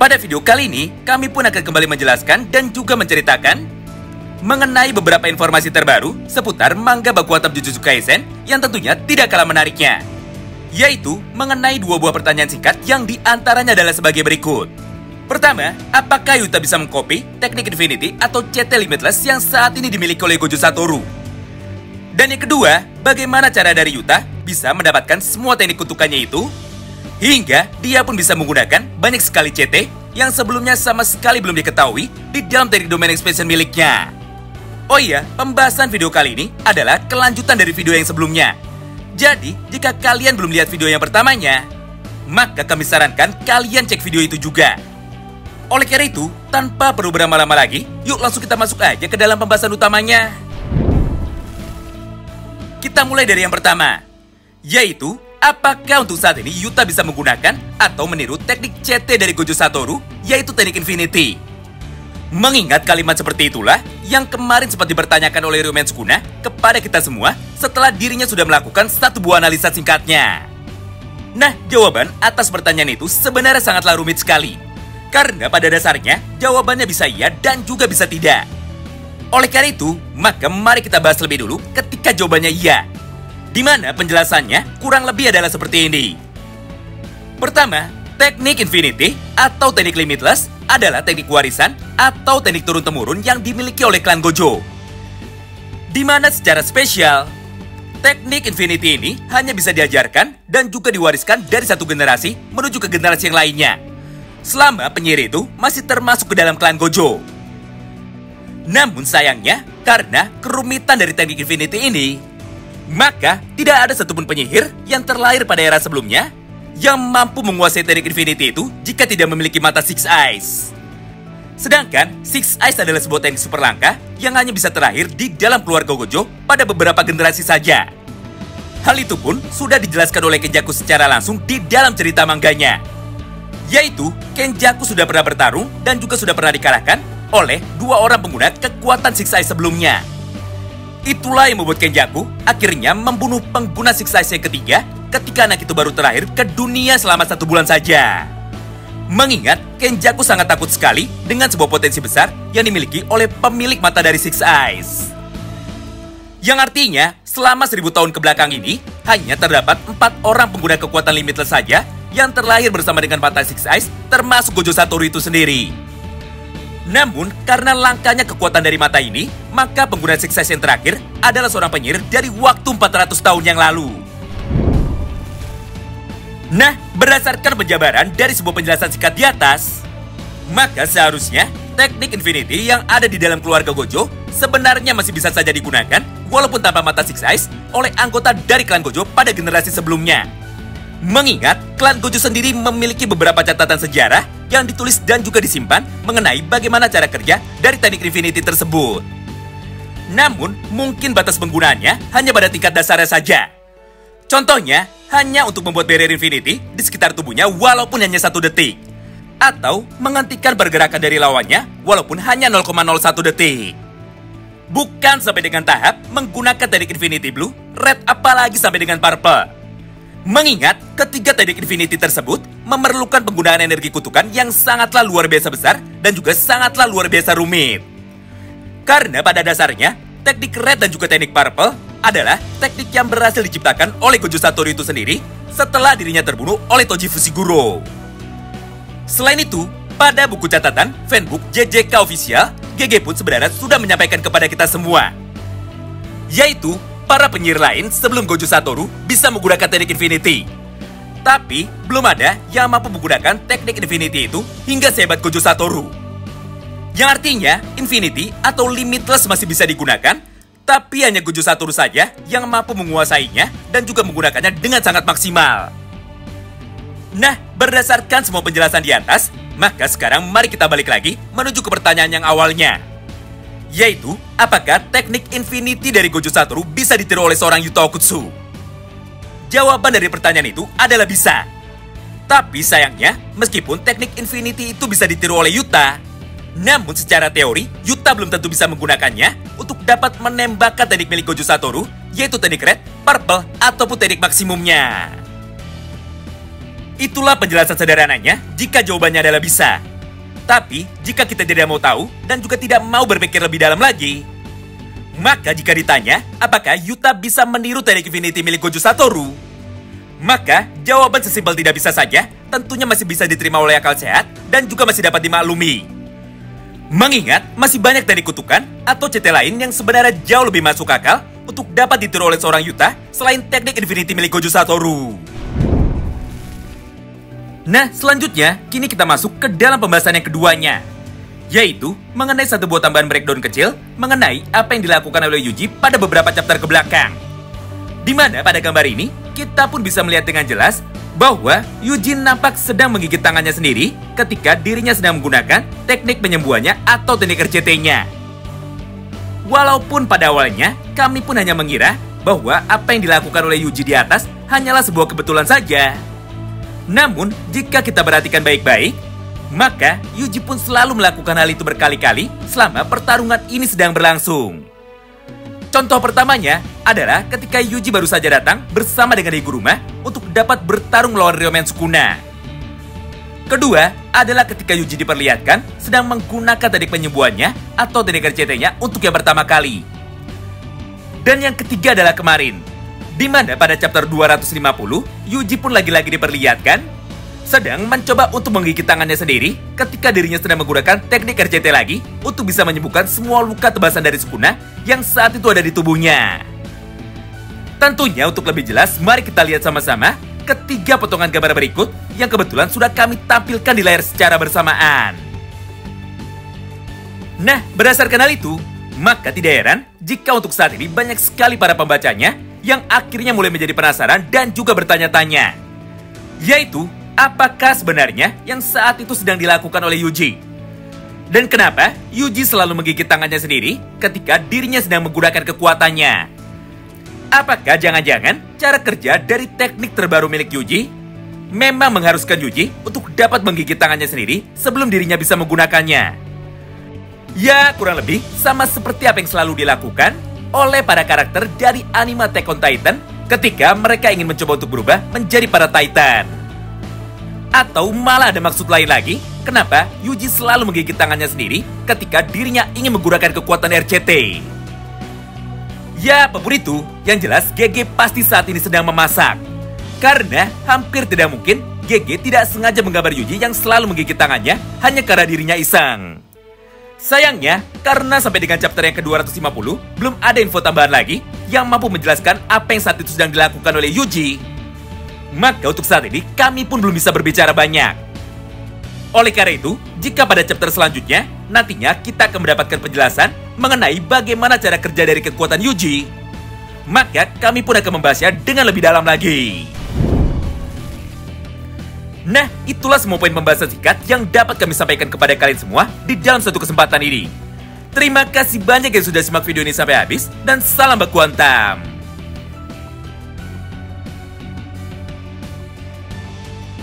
Pada video kali ini, kami pun akan kembali menjelaskan dan juga menceritakan mengenai beberapa informasi terbaru seputar manga Baku Hantam Jujutsu Kaisen yang tentunya tidak kalah menariknya, yaitu mengenai dua buah pertanyaan singkat yang diantaranya adalah sebagai berikut. Pertama, apakah Yuta bisa mengcopy teknik Infinity atau CT Limitless yang saat ini dimiliki oleh Gojo Satoru? Dan yang kedua, bagaimana cara dari Yuta bisa mendapatkan semua teknik kutukannya itu, hingga dia pun bisa menggunakan banyak sekali CT yang sebelumnya sama sekali belum diketahui di dalam teknik domain expansion miliknya. Oh iya, pembahasan video kali ini adalah kelanjutan dari video yang sebelumnya. Jadi, jika kalian belum lihat video yang pertamanya, maka kami sarankan kalian cek video itu juga. Oleh karena itu, tanpa perlu berlama-lama lagi, yuk langsung kita masuk aja ke dalam pembahasan utamanya. Kita mulai dari yang pertama, yaitu apakah untuk saat ini Yuta bisa menggunakan atau meniru teknik CT dari Gojo Satoru, yaitu teknik Infinity. Mengingat kalimat seperti itulah yang kemarin sempat dipertanyakan oleh Ryumen Sukuna kepada kita semua setelah dirinya sudah melakukan satu buah analisa singkatnya. Nah, jawaban atas pertanyaan itu sebenarnya sangatlah rumit sekali. Karena pada dasarnya, jawabannya bisa iya dan juga bisa tidak. Oleh karena itu, maka mari kita bahas lebih dulu ketika jawabannya iya. Di mana penjelasannya kurang lebih adalah seperti ini. Pertama, teknik Infinity atau teknik Limitless adalah teknik warisan atau teknik turun-temurun yang dimiliki oleh klan Gojo. Di mana secara spesial, teknik Infinity ini hanya bisa diajarkan dan juga diwariskan dari satu generasi menuju ke generasi yang lainnya, selama penyihir itu masih termasuk ke dalam klan Gojo. Namun sayangnya, karena kerumitan dari teknik Infinity ini, maka tidak ada satupun penyihir yang terlahir pada era sebelumnya yang mampu menguasai teknik Infinity itu jika tidak memiliki mata Six Eyes. Sedangkan Six Eyes adalah sebuah teknik super langka yang hanya bisa terlahir di dalam keluarga Gojo pada beberapa generasi saja. Hal itu pun sudah dijelaskan oleh Kenjaku secara langsung di dalam cerita mangganya, yaitu Kenjaku sudah pernah bertarung dan juga sudah pernah dikalahkan oleh dua orang pengguna kekuatan Six Eyes sebelumnya. Itulah yang membuat Kenjaku akhirnya membunuh pengguna Six Eyes yang ketiga ketika anak itu baru terlahir ke dunia selama 1 bulan saja. Mengingat Kenjaku sangat takut sekali dengan sebuah potensi besar yang dimiliki oleh pemilik mata dari Six Eyes. Yang artinya, selama 1000 tahun ke belakang ini, hanya terdapat 4 orang pengguna kekuatan Limitless saja yang terlahir bersama dengan mata Six Eyes, termasuk Gojo Satoru itu sendiri. Namun, karena langkanya kekuatan dari mata ini, maka pengguna Six Eyes yang terakhir adalah seorang penyihir dari waktu 400 tahun yang lalu. Nah, berdasarkan penjabaran dari sebuah penjelasan singkat di atas, maka seharusnya teknik Infinity yang ada di dalam keluarga Gojo sebenarnya masih bisa saja digunakan walaupun tanpa mata Six Eyes oleh anggota dari klan Gojo pada generasi sebelumnya. Mengingat klan Gojo sendiri memiliki beberapa catatan sejarah yang ditulis dan juga disimpan mengenai bagaimana cara kerja dari teknik Infinity tersebut. Namun, mungkin batas penggunaannya hanya pada tingkat dasarnya saja. Contohnya, hanya untuk membuat barrier Infinity di sekitar tubuhnya walaupun hanya 1 detik. Atau menghentikan pergerakan dari lawannya walaupun hanya 0,01 detik. Bukan sampai dengan tahap menggunakan teknik Infinity Blue, Red, apalagi sampai dengan Purple. Mengingat ketiga teknik Infinity tersebut memerlukan penggunaan energi kutukan yang sangatlah luar biasa besar dan juga sangatlah luar biasa rumit. Karena pada dasarnya, teknik Red dan juga teknik Purple adalah teknik yang berhasil diciptakan oleh Gojo Satoru itu sendiri setelah dirinya terbunuh oleh Toji Fushiguro. Selain itu, pada buku catatan fanbook JJK Official, GG pun sebenarnya sudah menyampaikan kepada kita semua, yaitu para penyihir lain sebelum Gojo Satoru bisa menggunakan teknik Infinity. Tapi, belum ada yang mampu menggunakan teknik Infinity itu hingga sehebat Gojo Satoru. Yang artinya, Infinity atau Limitless masih bisa digunakan, tapi hanya Gojo Satoru saja yang mampu menguasainya dan juga menggunakannya dengan sangat maksimal. Nah, berdasarkan semua penjelasan di atas, maka sekarang mari kita balik lagi menuju ke pertanyaan yang awalnya, yaitu apakah teknik Infinity dari Gojo Satoru bisa ditiru oleh seorang Yuta Okkotsu? Jawaban dari pertanyaan itu adalah bisa. Tapi sayangnya, meskipun teknik Infinity itu bisa ditiru oleh Yuta, namun secara teori, Yuta belum tentu bisa menggunakannya untuk dapat menembakkan teknik milik Gojo Satoru, yaitu teknik Red, Purple, ataupun teknik maksimumnya. Itulah penjelasan sederhananya jika jawabannya adalah bisa. Tapi, jika kita tidak mau tahu dan juga tidak mau berpikir lebih dalam lagi, maka jika ditanya, apakah Yuta bisa meniru teknik Infinity milik Gojo Satoru? Maka, jawaban sesimpel tidak bisa saja, tentunya masih bisa diterima oleh akal sehat dan juga masih dapat dimaklumi. Mengingat, masih banyak teknik kutukan atau CT lain yang sebenarnya jauh lebih masuk akal untuk dapat ditiru oleh seorang Yuta selain teknik Infinity milik Gojo Satoru. Nah, selanjutnya, kini kita masuk ke dalam pembahasan yang keduanya, yaitu mengenai satu buah tambahan breakdown kecil mengenai apa yang dilakukan oleh Yuji pada beberapa chapter ke belakang. Di mana pada gambar ini, kita pun bisa melihat dengan jelas bahwa Yuji nampak sedang menggigit tangannya sendiri ketika dirinya sedang menggunakan teknik penyembuhannya atau teknik RCT-nya. Walaupun pada awalnya, kami pun hanya mengira bahwa apa yang dilakukan oleh Yuji di atas hanyalah sebuah kebetulan saja. Namun, jika kita perhatikan baik-baik, maka Yuji pun selalu melakukan hal itu berkali-kali selama pertarungan ini sedang berlangsung. Contoh pertamanya adalah ketika Yuji baru saja datang bersama dengan Higuruma untuk dapat bertarung melawan Ryomen Sukuna. Kedua adalah ketika Yuji diperlihatkan sedang menggunakan teknik penyembuhannya atau teknik RCT-nya untuk yang pertama kali. Dan yang ketiga adalah kemarin, di mana pada chapter 250, Yuji pun lagi-lagi diperlihatkan sedang mencoba untuk menggigit tangannya sendiri ketika dirinya sedang menggunakan teknik RCT lagi untuk bisa menyembuhkan semua luka tebasan dari Sukuna yang saat itu ada di tubuhnya. Tentunya untuk lebih jelas, mari kita lihat sama-sama ketiga potongan gambar berikut yang kebetulan sudah kami tampilkan di layar secara bersamaan. Nah, berdasarkan hal itu, maka tidak heran jika untuk saat ini banyak sekali para pembacanya yang akhirnya mulai menjadi penasaran dan juga bertanya-tanya, yaitu apakah sebenarnya yang saat itu sedang dilakukan oleh Yuji? Dan kenapa Yuji selalu menggigit tangannya sendiri ketika dirinya sedang menggunakan kekuatannya? Apakah jangan-jangan cara kerja dari teknik terbaru milik Yuji memang mengharuskan Yuji untuk dapat menggigit tangannya sendiri sebelum dirinya bisa menggunakannya? Ya, kurang lebih sama seperti apa yang selalu dilakukan oleh para karakter dari anime Attack on Titan ketika mereka ingin mencoba untuk berubah menjadi para Titan. Atau malah ada maksud lain lagi, kenapa Yuji selalu menggigit tangannya sendiri ketika dirinya ingin menggunakan kekuatan RCT. Ya, apapun itu, yang jelas GG pasti saat ini sedang memasak. Karena hampir tidak mungkin GG tidak sengaja menggambar Yuji yang selalu menggigit tangannya hanya karena dirinya iseng. Sayangnya, karena sampai dengan chapter yang ke-250, belum ada info tambahan lagi yang mampu menjelaskan apa yang saat itu sedang dilakukan oleh Yuji. Maka untuk saat ini, kami pun belum bisa berbicara banyak. Oleh karena itu, jika pada chapter selanjutnya, nantinya kita akan mendapatkan penjelasan mengenai bagaimana cara kerja dari kekuatan Yuji, maka kami pun akan membahasnya dengan lebih dalam lagi. Nah, itulah semua poin pembahasan singkat yang dapat kami sampaikan kepada kalian semua di dalam satu kesempatan ini. Terima kasih banyak yang sudah simak video ini sampai habis, dan salam baku hantam.